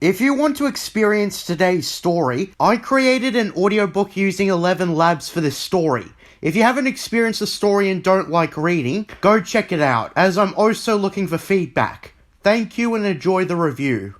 If you want to experience today's story, I created an audiobook using 11 labs for this story. If you haven't experienced the story and don't like reading, go check it out, as I'm also looking for feedback. Thank you and enjoy the review.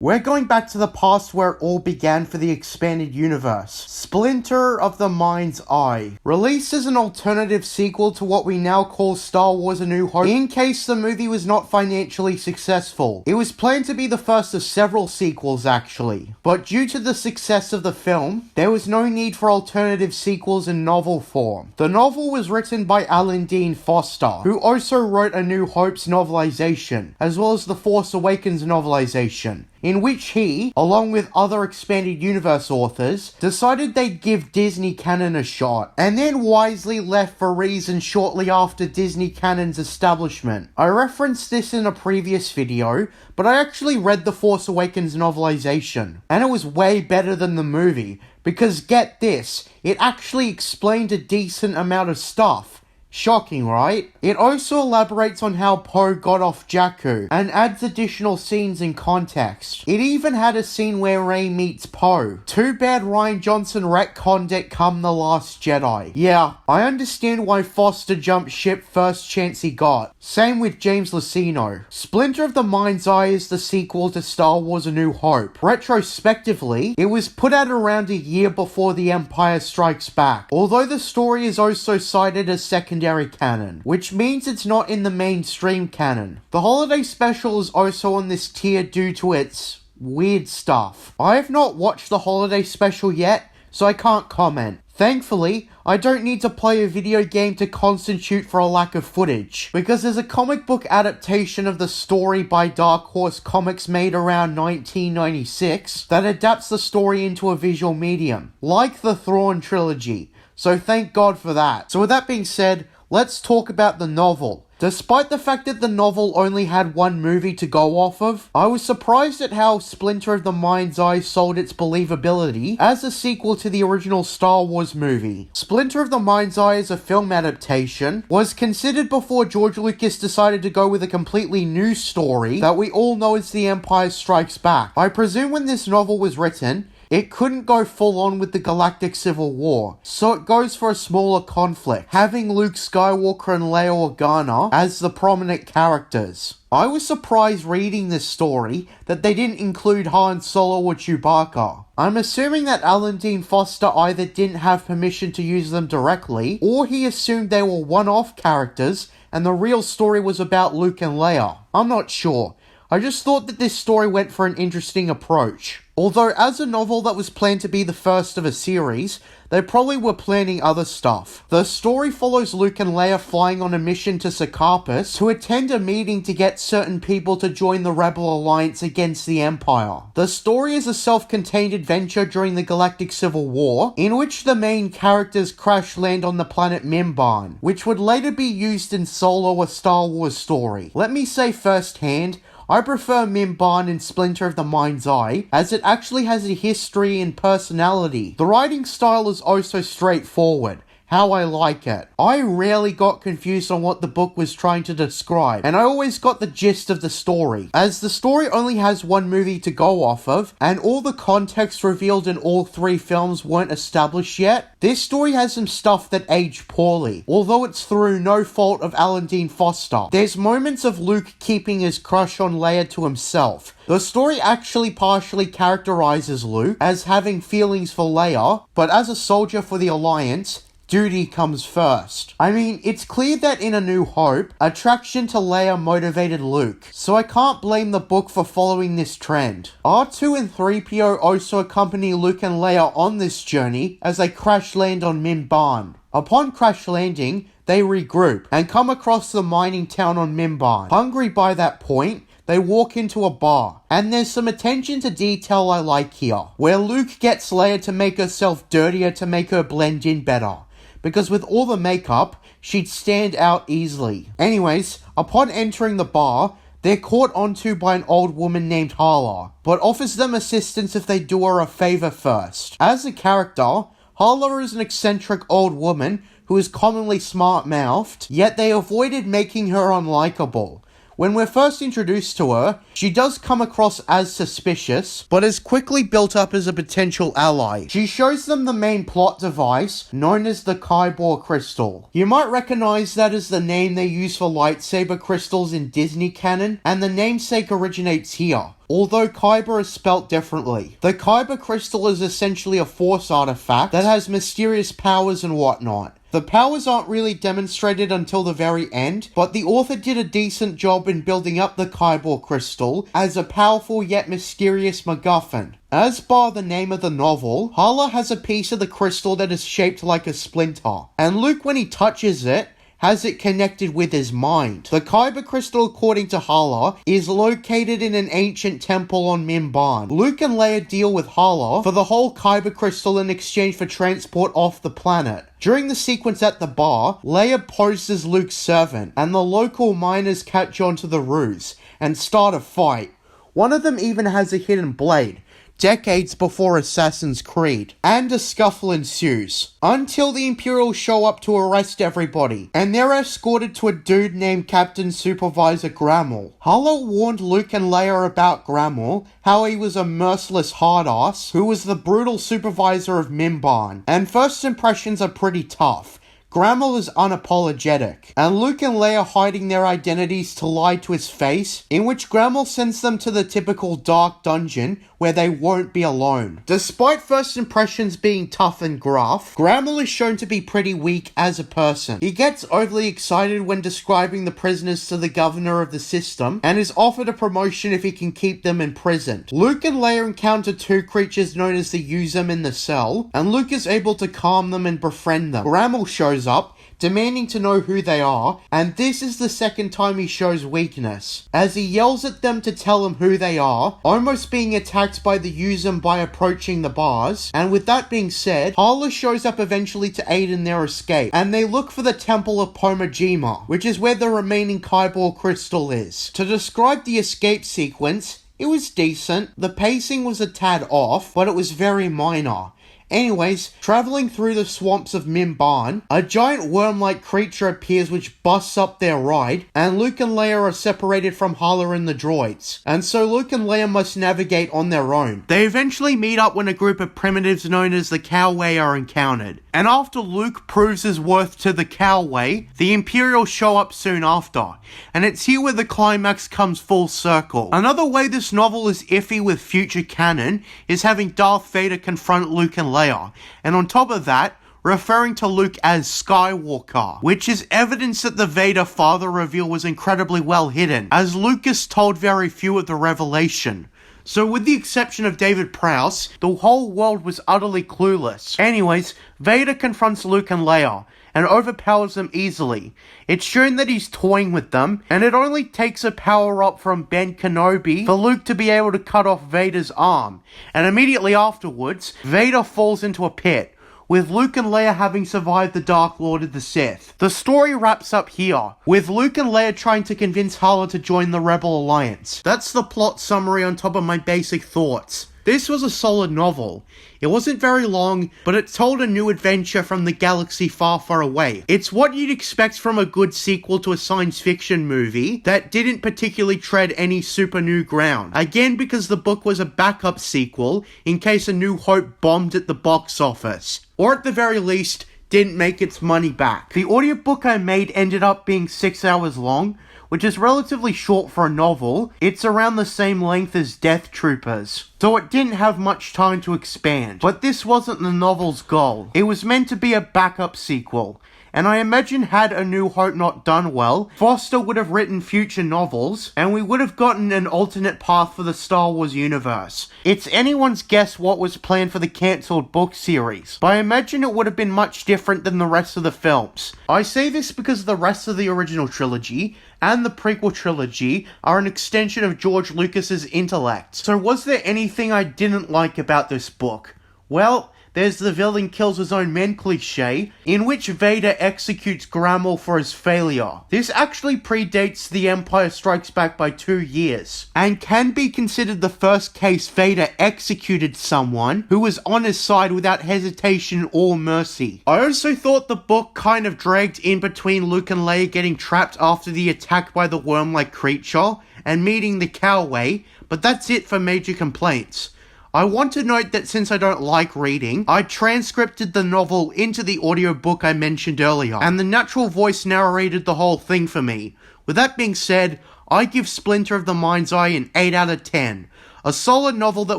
We're going back to the past where it all began for the expanded universe. Splinter of the Mind's Eye. Released as an alternative sequel to what we now call Star Wars A New Hope, in case the movie was not financially successful. It was planned to be the first of several sequels actually, but due to the success of the film, there was no need for alternative sequels in novel form. The novel was written by Ballantine Books, who also wrote A New Hope's novelization, as well as The Force Awakens novelization, in which he, along with other expanded universe authors, decided they'd give Disney canon a shot, and then wisely left for reasons shortly after Disney canon's establishment. I referenced this in a previous video, but I actually read The Force Awakens novelization, and it was way better than the movie, because get this, it actually explained a decent amount of stuff. Shocking, right? It also elaborates on how Poe got off Jakku and adds additional scenes and context. It even had a scene where Rey meets Poe. Too bad Rian Johnson retconned it come The Last Jedi. Yeah, I understand why Foster jumped ship first chance he got. Same with James Luceno. Splinter of the Mind's Eye is the sequel to Star Wars A New Hope. Retrospectively, it was put out around a year before The Empire Strikes Back, although the story is also cited as secondary canon, which means it's not in the mainstream canon. The holiday special is also on this tier due to its weird stuff. I have not watched the holiday special yet, so I can't comment. Thankfully, I don't need to play a video game to constitute for a lack of footage, because there's a comic book adaptation of the story by Dark Horse Comics made around 1996 that adapts the story into a visual medium, like the Thrawn trilogy, so thank God for that. So with that being said, let's talk about the novel. Despite the fact that the novel only had one movie to go off of, I was surprised at how Splinter of the Mind's Eye sold its believability as a sequel to the original Star Wars movie. Splinter of the Mind's Eye as a film adaptation was considered before George Lucas decided to go with a completely new story that we all know as The Empire Strikes Back. I presume when this novel was written, it couldn't go full on with the Galactic Civil War, so it goes for a smaller conflict, having Luke Skywalker and Leia Organa as the prominent characters. I was surprised reading this story that they didn't include Han Solo or Chewbacca. I'm assuming that Ballantine Books either didn't have permission to use them directly, or he assumed they were one-off characters and the real story was about Luke and Leia. I'm not sure. I just thought that this story went for an interesting approach. Although as a novel that was planned to be the first of a series, they probably were planning other stuff. The story follows Luke and Leia flying on a mission to Secaucus to attend a meeting to get certain people to join the Rebel Alliance against the Empire. The story is a self-contained adventure during the Galactic Civil War, in which the main characters crash land on the planet Mimban, which would later be used in Solo, a Star Wars story. Let me say firsthand, I prefer Mimban in Splinter of the Mind's Eye, as it actually has a history and personality. The writing style is also straightforward, how I like it. I rarely got confused on what the book was trying to describe, and I always got the gist of the story. As the story only has one movie to go off of, and all the context revealed in all three films weren't established yet, this story has some stuff that aged poorly, although it's through no fault of Ballantine Books. There's moments of Luke keeping his crush on Leia to himself. The story actually partially characterizes Luke as having feelings for Leia, but as a soldier for the Alliance, duty comes first. I mean, it's clear that in A New Hope, attraction to Leia motivated Luke, so I can't blame the book for following this trend. R2 and 3PO also accompany Luke and Leia on this journey as they crash land on Mimban. Upon crash landing, they regroup and come across the mining town on Mimban. Hungry by that point, they walk into a bar, and there's some attention to detail I like here, where Luke gets Leia to make herself dirtier to make her blend in better, because with all the makeup, she'd stand out easily. Anyways, upon entering the bar, they're caught onto by an old woman named Hala, but offers them assistance if they do her a favor first. As a character, Hala is an eccentric old woman who is commonly smart-mouthed, yet they avoided making her unlikable, When we're first introduced to her, she does come across as suspicious, but is quickly built up as a potential ally. She shows them the main plot device, known as the Kyber crystal. You might recognize that as the name they use for lightsaber crystals in Disney canon, and the namesake originates here, although Kyber is spelt differently. The Kyber crystal is essentially a Force artifact that has mysterious powers and whatnot. The powers aren't really demonstrated until the very end, but the author did a decent job in building up the Kyber crystal as a powerful yet mysterious MacGuffin. As bar the name of the novel, Hala has a piece of the crystal that is shaped like a splinter, and Luke, when he touches it, has it connected with his mind. The Kyber crystal, according to Hala, is located in an ancient temple on Mimban. Luke and Leia deal with Hala for the whole Kyber crystal in exchange for transport off the planet. During the sequence at the bar, Leia posed as Luke's servant, and the local miners catch on to the ruse and start a fight. One of them even has a hidden blade, decades before Assassin's Creed, and a scuffle ensues, until the Imperials show up to arrest everybody, and they're escorted to a dude named Captain Supervisor Grammel. Hala warned Luke and Leia about Grammel, how he was a merciless hard-ass who was the brutal supervisor of Mimban, and first impressions are pretty tough. Grammel is unapologetic, and Luke and Leia hiding their identities to lie to his face, in which Grammel sends them to the typical dark dungeon where they won't be alone. Despite first impressions being tough and gruff, Grammel is shown to be pretty weak as a person. He gets overly excited when describing the prisoners to the governor of the system, and is offered a promotion if he can keep them imprisoned. Luke and Leia encounter two creatures known as the Yuzum in the cell, and Luke is able to calm them and befriend them. Grammel shows up, demanding to know who they are, and this is the second time he shows weakness, as he yells at them to tell him who they are, almost being attacked by the Yuzum by approaching the bars. And with that being said, Hala shows up eventually to aid in their escape, and they look for the Temple of Pomajima, which is where the remaining Kyber crystal is. To describe the escape sequence, it was decent. The pacing was a tad off, but it was very minor. Anyways, traveling through the swamps of Mimban, a giant worm-like creature appears which busts up their ride, and Luke and Leia are separated from Hala and the droids, and so Luke and Leia must navigate on their own. They eventually meet up when a group of primitives known as the Cowway are encountered, and after Luke proves his worth to the Cowway, the Imperials show up soon after, and it's here where the climax comes full circle. Another way this novel is iffy with future canon is having Darth Vader confront Luke and Leia, and on top of that, referring to Luke as Skywalker, which is evidence that the Vader father reveal was incredibly well hidden, as Lucas told very few of the revelation. So with the exception of David Prowse, the whole world was utterly clueless. Anyways, Vader confronts Luke and Leia, and overpowers them easily. It's shown that he's toying with them, and it only takes a power-up from Ben Kenobi for Luke to be able to cut off Vader's arm, and immediately afterwards, Vader falls into a pit, with Luke and Leia having survived the Dark Lord of the Sith. The story wraps up here, with Luke and Leia trying to convince Hala to join the Rebel Alliance. That's the plot summary on top of my basic thoughts. This was a solid novel. It wasn't very long, but it told a new adventure from the galaxy far, far away. It's what you'd expect from a good sequel to a science fiction movie that didn't particularly tread any super new ground. Again, because the book was a backup sequel in case A New Hope bombed at the box office. Or at the very least, didn't make its money back. The audiobook I made ended up being 6 hours long, which is relatively short for a novel. It's around the same length as Death Troopers, so it didn't have much time to expand. But this wasn't the novel's goal. It was meant to be a backup sequel, and I imagine had A New Hope not done well, Foster would have written future novels, and we would have gotten an alternate path for the Star Wars universe. It's anyone's guess what was planned for the cancelled book series, but I imagine it would have been much different than the rest of the films. I say this because the rest of the original trilogy and the prequel trilogy are an extension of George Lucas's intellect. So was there anything I didn't like about this book? Well, there's the villain kills his own men cliche, in which Vader executes Grammel for his failure. This actually predates The Empire Strikes Back by 2 years, and can be considered the first case Vader executed someone who was on his side without hesitation or mercy. I also thought the book kind of dragged in between Luke and Leia getting trapped after the attack by the worm-like creature and meeting the cowway, but that's it for major complaints. I want to note that since I don't like reading, I transcripted the novel into the audiobook I mentioned earlier, and the natural voice narrated the whole thing for me. With that being said, I give Splinter of the Mind's Eye an 8 out of 10. A solid novel that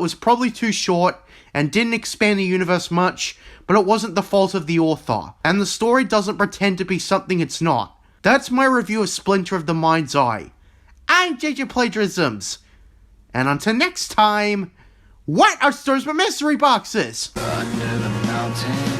was probably too short and didn't expand the universe much, but it wasn't the fault of the author, and the story doesn't pretend to be something it's not. That's my review of Splinter of the Mind's Eye. I'm JJ Plagiarisms, and until next time, what are stores with mystery boxes? Under the mountain.